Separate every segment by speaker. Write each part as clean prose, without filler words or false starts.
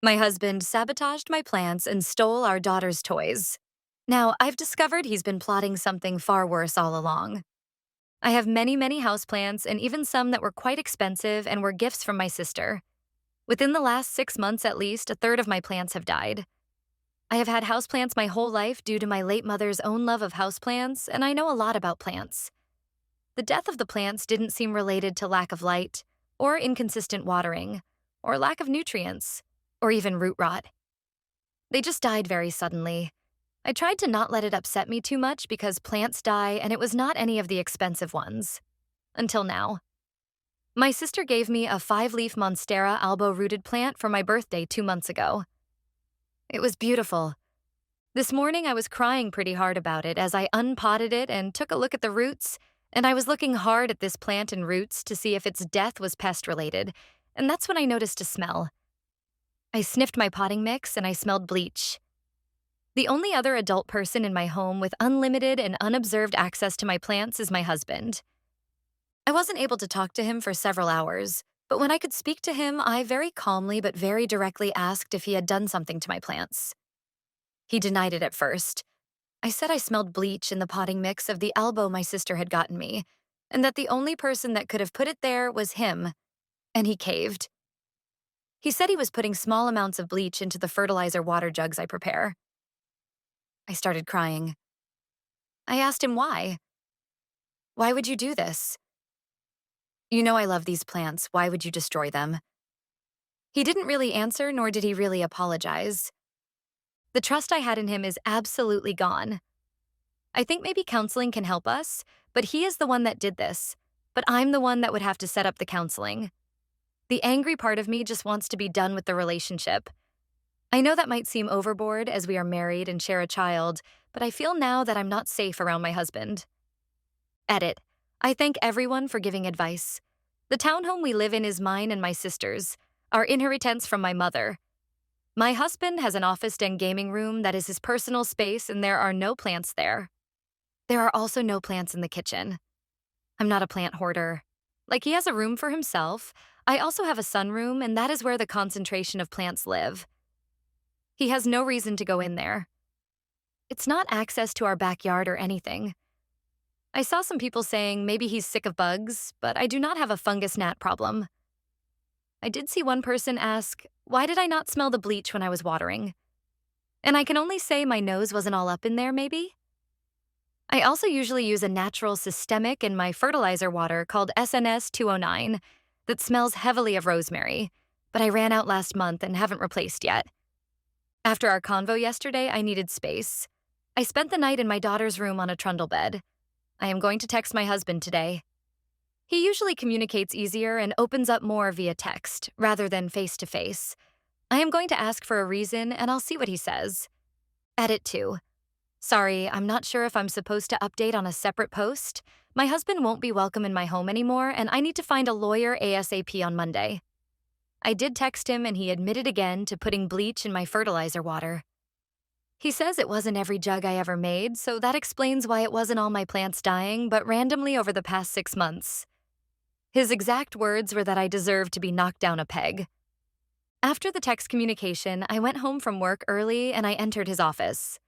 Speaker 1: My husband sabotaged my plants and stole our daughter's toys. Now, I've discovered he's been plotting something far worse all along. I have many, many houseplants and even some that were quite expensive and were gifts from my sister. Within the last 6 months at least, a third of my plants have died. I have had houseplants my whole life due to my late mother's own love of houseplants, and I know a lot about plants. The death of the plants didn't seem related to lack of light, or inconsistent watering, or lack of nutrients, or even root rot. They just died very suddenly. I tried to not let it upset me too much because plants die and it was not any of the expensive ones. Until now. My sister gave me a 5-leaf Monstera albo-rooted plant for my birthday 2 months ago. It was beautiful. This morning I was crying pretty hard about it as I unpotted it and took a look at the roots, and I was looking hard at this plant and roots to see if its death was pest-related, and that's when I noticed a smell. I sniffed my potting mix and I smelled bleach. The only other adult person in my home with unlimited and unobserved access to my plants is my husband. I wasn't able to talk to him for several hours, but when I could speak to him, I very calmly but very directly asked if he had done something to my plants. He denied it at first. I said I smelled bleach in the potting mix of the elbow my sister had gotten me, and that the only person that could have put it there was him, and he caved. He said he was putting small amounts of bleach into the fertilizer water jugs I prepare. I started crying. I asked him why. Why would you do this? You know I love these plants. Why would you destroy them? He didn't really answer, nor did he really apologize. The trust I had in him is absolutely gone. I think maybe counseling can help us, but he is the one that did this. But I'm the one that would have to set up the counseling. The angry part of me just wants to be done with the relationship. I know that might seem overboard as we are married and share a child, but I feel now that I'm not safe around my husband. Edit. I thank everyone for giving advice. The townhome we live in is mine and my sister's, our inheritance from my mother. My husband has an office and gaming room that is his personal space, and there are no plants there. There are also no plants in the kitchen. I'm not a plant hoarder. Like he has a room for himself, I also have a sunroom, and that is where the concentration of plants live. He has no reason to go in there. It's not access to our backyard or anything. I saw some people saying maybe he's sick of bugs, but I do not have a fungus gnat problem. I did see one person ask, why did I not smell the bleach when I was watering? And I can only say my nose wasn't all up in there, maybe? I also usually use a natural systemic in my fertilizer water called SNS 209 that smells heavily of rosemary, but I ran out last month and haven't replaced yet. After our convo yesterday, I needed space. I spent the night in my daughter's room on a trundle bed. I am going to text my husband today. He usually communicates easier and opens up more via text, rather than face-to-face. I am going to ask for a reason, and I'll see what he says. Edit 2. Sorry, I'm not sure if I'm supposed to update on a separate post. My husband won't be welcome in my home anymore, and I need to find a lawyer ASAP on Monday. I did text him, and he admitted again to putting bleach in my fertilizer water. He says it wasn't every jug I ever made, so that explains why it wasn't all my plants dying, but randomly over the past 6 months. His exact words were that I deserved to be knocked down a peg. After the text communication, I went home from work early and I entered his office.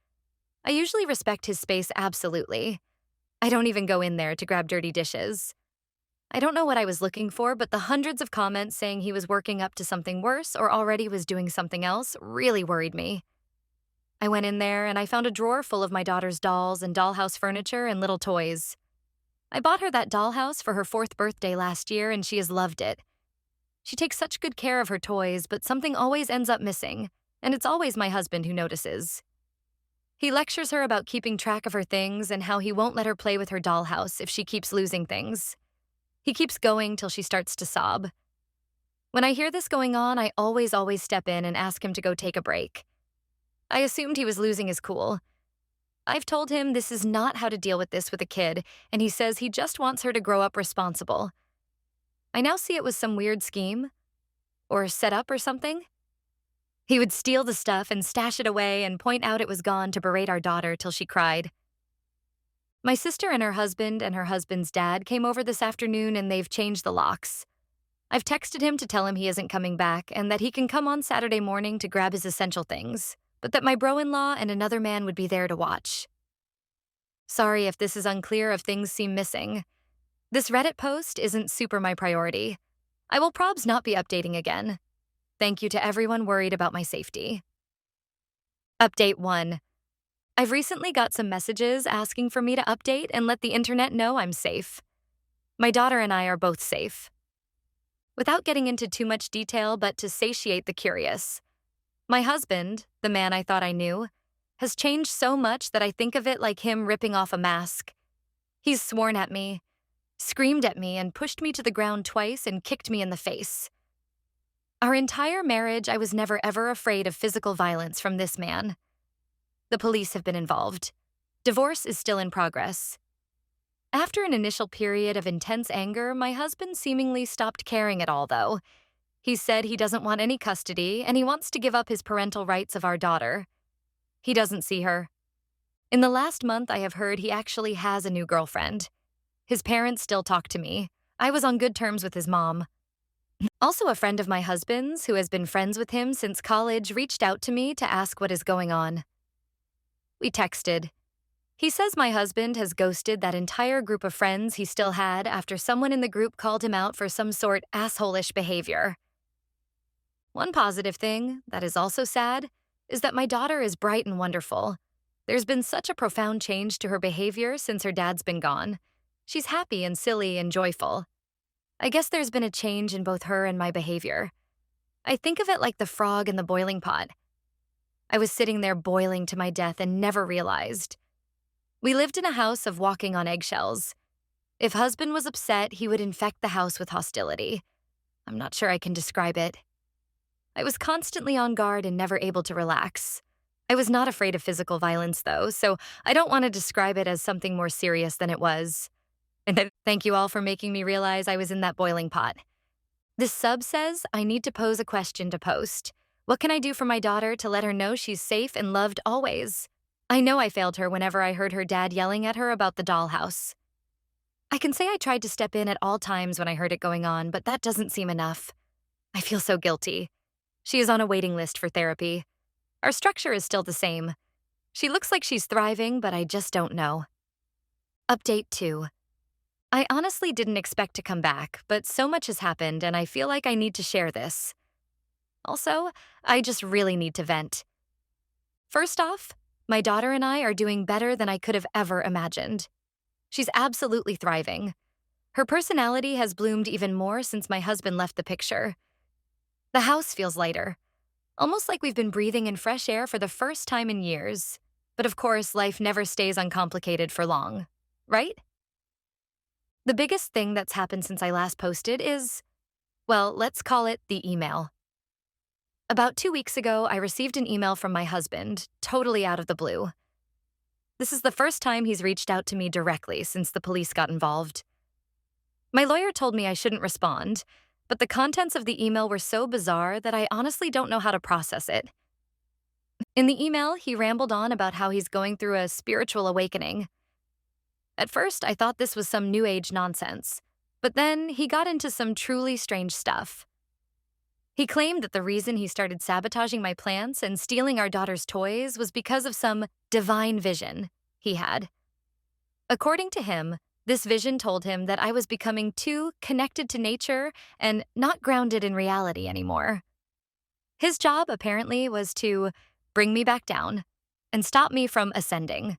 Speaker 1: I usually respect his space absolutely. I don't even go in there to grab dirty dishes. I don't know what I was looking for, but the hundreds of comments saying he was working up to something worse or already was doing something else really worried me. I went in there and I found a drawer full of my daughter's dolls and dollhouse furniture and little toys. I bought her that dollhouse for her 4th birthday last year, and she has loved it. She takes such good care of her toys, but something always ends up missing, and it's always my husband who notices. He lectures her about keeping track of her things and how he won't let her play with her dollhouse if she keeps losing things. He keeps going till she starts to sob. When I hear this going on, I always step in and ask him to go take a break. I assumed he was losing his cool. I've told him this is not how to deal with this with a kid, and he says he just wants her to grow up responsible. I now see it was some weird scheme, or setup or something. He would steal the stuff and stash it away and point out it was gone to berate our daughter till she cried. My sister and her husband's dad came over this afternoon and they've changed the locks. I've texted him to tell him he isn't coming back and that he can come on Saturday morning to grab his essential things, but that my bro-in-law and another man would be there to watch. Sorry if this is unclear if things seem missing. This Reddit post isn't super my priority. I will probs not be updating again. Thank you to everyone worried about my safety. Update 1. I've recently got some messages asking for me to update and let the internet know I'm safe. My daughter and I are both safe. Without getting into too much detail, but to satiate the curious, my husband, the man I thought I knew, has changed so much that I think of it like him ripping off a mask. He's sworn at me, screamed at me, and pushed me to the ground twice and kicked me in the face. Our entire marriage, I was never ever afraid of physical violence from this man. The police have been involved. Divorce is still in progress. After an initial period of intense anger, my husband seemingly stopped caring at all, though. He said he doesn't want any custody and he wants to give up his parental rights of our daughter. He doesn't see her. In the last month, I have heard he actually has a new girlfriend. His parents still talk to me. I was on good terms with his mom. Also, a friend of my husband's, who has been friends with him since college, reached out to me to ask what is going on. We texted. He says my husband has ghosted that entire group of friends he still had after someone in the group called him out for some sort asshole-ish behavior. One positive thing, that is also sad, is that my daughter is bright and wonderful. There's been such a profound change to her behavior since her dad's been gone. She's happy and silly and joyful. I guess there's been a change in both her and my behavior. I think of it like the frog in the boiling pot. I was sitting there boiling to my death and never realized. We lived in a house of walking on eggshells. If husband was upset, he would infect the house with hostility. I'm not sure I can describe it. I was constantly on guard and never able to relax. I was not afraid of physical violence, though, so I don't want to describe it as something more serious than it was. And thank you all for making me realize I was in that boiling pot. This sub says I need to pose a question to post. What can I do for my daughter to let her know she's safe and loved always? I know I failed her whenever I heard her dad yelling at her about the dollhouse. I can say I tried to step in at all times when I heard it going on, but that doesn't seem enough. I feel so guilty. She is on a waiting list for therapy. Our structure is still the same. She looks like she's thriving, but I just don't know. Update 2. I honestly didn't expect to come back, but so much has happened and I feel like I need to share this. Also, I just really need to vent. First off, my daughter and I are doing better than I could have ever imagined. She's absolutely thriving. Her personality has bloomed even more since my husband left the picture. The house feels lighter, almost like we've been breathing in fresh air for the first time in years. But of course, life never stays uncomplicated for long, right? The biggest thing that's happened since I last posted is, well, let's call it the email. About 2 weeks ago, I received an email from my husband, totally out of the blue. This is the first time he's reached out to me directly since the police got involved. My lawyer told me I shouldn't respond, but the contents of the email were so bizarre that I honestly don't know how to process it. In the email, he rambled on about how he's going through a spiritual awakening. At first, I thought this was some new age nonsense, but then he got into some truly strange stuff. He claimed that the reason he started sabotaging my plants and stealing our daughter's toys was because of some divine vision he had. According to him, this vision told him that I was becoming too connected to nature and not grounded in reality anymore. His job, apparently, was to bring me back down and stop me from ascending.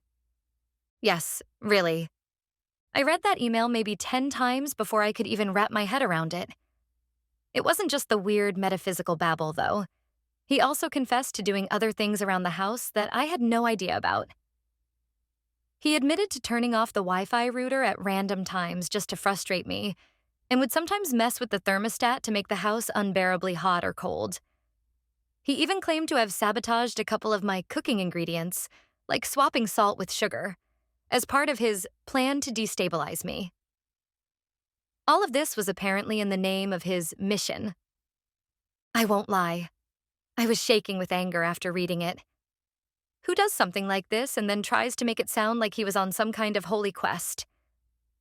Speaker 1: Yes, really. I read that email maybe 10 times before I could even wrap my head around it. It wasn't just the weird metaphysical babble, though. He also confessed to doing other things around the house that I had no idea about. He admitted to turning off the Wi-Fi router at random times just to frustrate me, and would sometimes mess with the thermostat to make the house unbearably hot or cold. He even claimed to have sabotaged a couple of my cooking ingredients, like swapping salt with sugar, as part of his plan to destabilize me. All of this was apparently in the name of his mission. I won't lie. I was shaking with anger after reading it. Who does something like this and then tries to make it sound like he was on some kind of holy quest?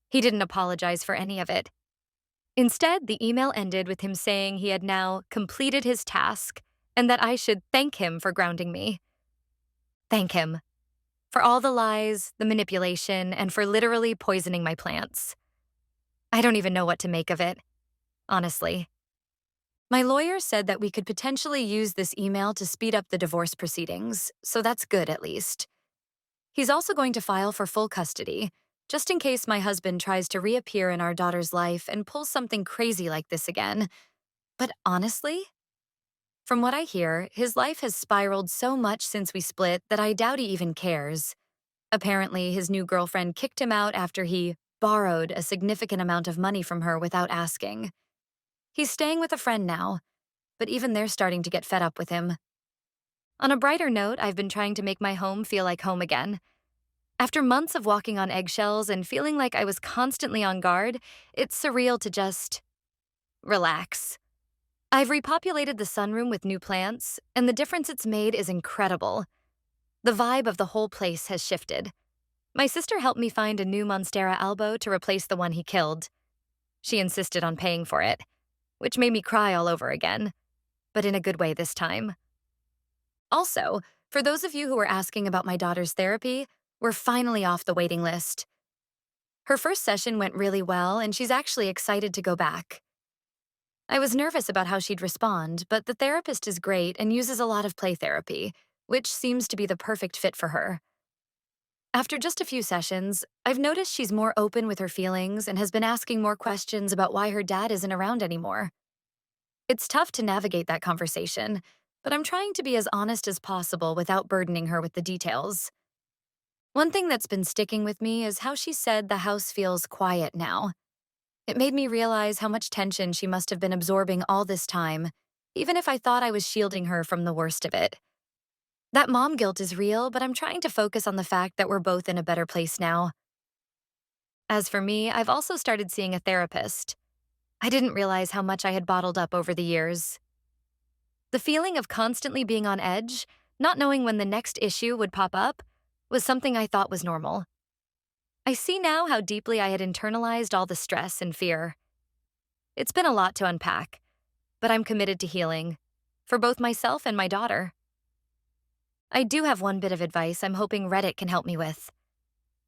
Speaker 1: He didn't apologize for any of it. Instead, the email ended with him saying he had now completed his task and that I should thank him for grounding me. Thank him for all the lies, the manipulation, and for literally poisoning my plants. I don't even know what to make of it, honestly. My lawyer said that we could potentially use this email to speed up the divorce proceedings, so that's good at least. He's also going to file for full custody, just in case my husband tries to reappear in our daughter's life and pull something crazy like this again. But honestly, from what I hear, his life has spiraled so much since we split that I doubt he even cares. Apparently, his new girlfriend kicked him out after he borrowed a significant amount of money from her without asking. He's staying with a friend now, but even they're starting to get fed up with him. On a brighter note, I've been trying to make my home feel like home again. After months of walking on eggshells and feeling like I was constantly on guard, it's surreal to just relax. I've repopulated the sunroom with new plants, and the difference it's made is incredible. The vibe of the whole place has shifted. My sister helped me find a new Monstera albo to replace the one he killed. She insisted on paying for it, which made me cry all over again, but in a good way this time. Also, for those of you who are asking about my daughter's therapy, we're finally off the waiting list. Her first session went really well, and she's actually excited to go back. I was nervous about how she'd respond, but the therapist is great and uses a lot of play therapy, which seems to be the perfect fit for her. After just a few sessions, I've noticed she's more open with her feelings and has been asking more questions about why her dad isn't around anymore. It's tough to navigate that conversation, but I'm trying to be as honest as possible without burdening her with the details. One thing that's been sticking with me is how she said the house feels quiet now. It made me realize how much tension she must have been absorbing all this time, even if I thought I was shielding her from the worst of it. That mom guilt is real, but I'm trying to focus on the fact that we're both in a better place now. As for me, I've also started seeing a therapist. I didn't realize how much I had bottled up over the years. The feeling of constantly being on edge, not knowing when the next issue would pop up, was something I thought was normal. I see now how deeply I had internalized all the stress and fear. It's been a lot to unpack, but I'm committed to healing, for both myself and my daughter. I do have one bit of advice I'm hoping Reddit can help me with.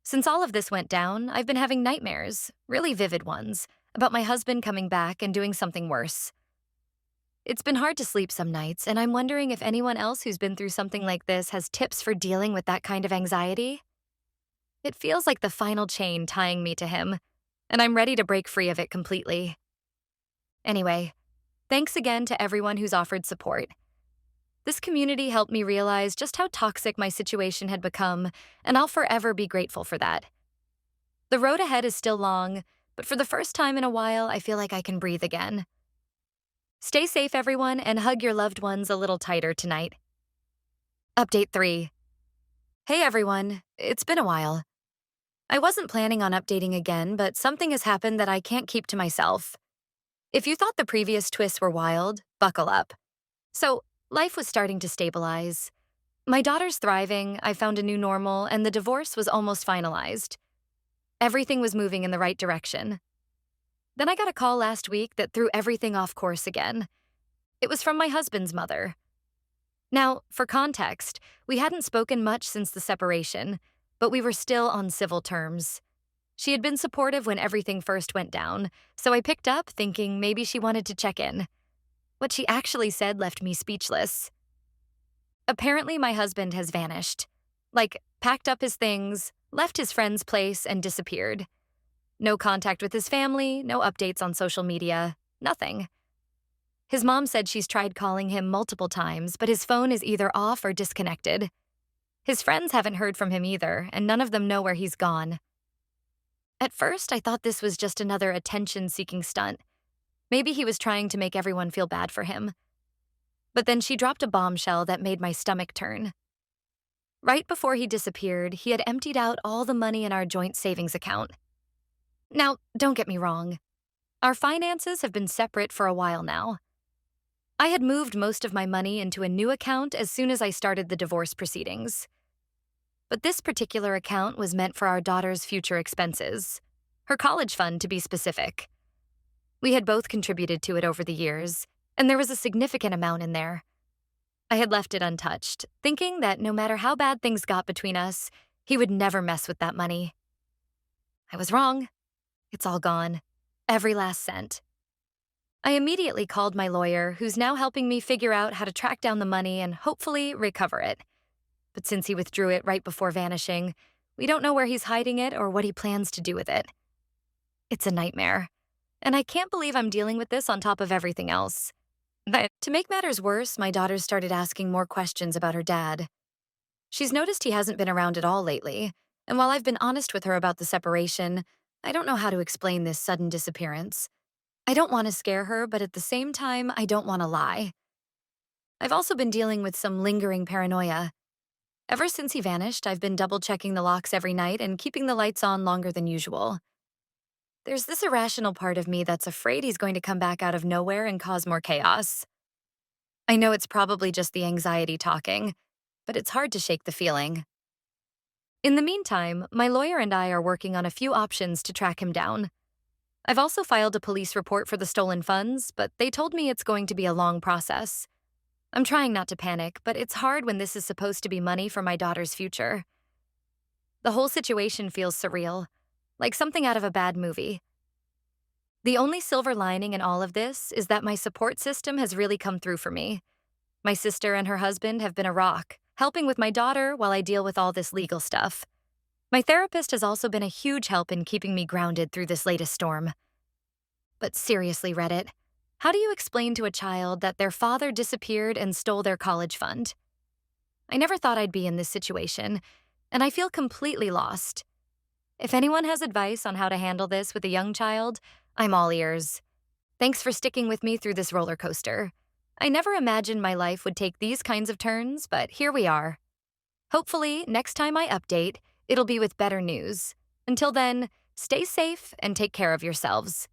Speaker 1: Since all of this went down, I've been having nightmares, really vivid ones, about my husband coming back and doing something worse. It's been hard to sleep some nights, and I'm wondering if anyone else who's been through something like this has tips for dealing with that kind of anxiety. It feels like the final chain tying me to him, and I'm ready to break free of it completely. Anyway, thanks again to everyone who's offered support. This community helped me realize just how toxic my situation had become, and I'll forever be grateful for that. The road ahead is still long, but for the first time in a while, I feel like I can breathe again. Stay safe, everyone, and hug your loved ones a little tighter tonight. Update 3. Hey, everyone. It's been a while. I wasn't planning on updating again, but something has happened that I can't keep to myself. If you thought the previous twists were wild, buckle up. So, life was starting to stabilize. My daughter's thriving, I found a new normal, and the divorce was almost finalized. Everything was moving in the right direction. Then I got a call last week that threw everything off course again. It was from my husband's mother. Now, for context, we hadn't spoken much since the separation, but we were still on civil terms. She had been supportive when everything first went down, so I picked up thinking maybe she wanted to check in. What she actually said left me speechless. Apparently, my husband has vanished. Like, packed up his things, left his friend's place, and disappeared. No contact with his family, no updates on social media, nothing. His mom said she's tried calling him multiple times, but his phone is either off or disconnected. His friends haven't heard from him either, and none of them know where he's gone. At first, I thought this was just another attention-seeking stunt. Maybe he was trying to make everyone feel bad for him. But then she dropped a bombshell that made my stomach turn. Right before he disappeared, he had emptied out all the money in our joint savings account. Now, don't get me wrong. Our finances have been separate for a while now. I had moved most of my money into a new account as soon as I started the divorce proceedings. But this particular account was meant for our daughter's future expenses, her college fund to be specific. We had both contributed to it over the years, and there was a significant amount in there. I had left it untouched, thinking that no matter how bad things got between us, he would never mess with that money. I was wrong. It's all gone. Every last cent. I immediately called my lawyer, who's now helping me figure out how to track down the money and hopefully recover it. But since he withdrew it right before vanishing, we don't know where he's hiding it or what he plans to do with it. It's a nightmare. And I can't believe I'm dealing with this on top of everything else. But to make matters worse, my daughter started asking more questions about her dad. She's noticed he hasn't been around at all lately, and while I've been honest with her about the separation, I don't know how to explain this sudden disappearance. I don't want to scare her, but at the same time, I don't want to lie. I've also been dealing with some lingering paranoia. Ever since he vanished, I've been double-checking the locks every night and keeping the lights on longer than usual. There's this irrational part of me that's afraid he's going to come back out of nowhere and cause more chaos. I know it's probably just the anxiety talking, but it's hard to shake the feeling. In the meantime, my lawyer and I are working on a few options to track him down. I've also filed a police report for the stolen funds, but they told me it's going to be a long process. I'm trying not to panic, but it's hard when this is supposed to be money for my daughter's future. The whole situation feels surreal, like something out of a bad movie. The only silver lining in all of this is that my support system has really come through for me. My sister and her husband have been a rock, helping with my daughter while I deal with all this legal stuff. My therapist has also been a huge help in keeping me grounded through this latest storm. But seriously, Reddit, how do you explain to a child that their father disappeared and stole their college fund? I never thought I'd be in this situation, and I feel completely lost. If anyone has advice on how to handle this with a young child, I'm all ears. Thanks for sticking with me through this roller coaster. I never imagined my life would take these kinds of turns, but here we are. Hopefully, next time I update, it'll be with better news. Until then, stay safe and take care of yourselves.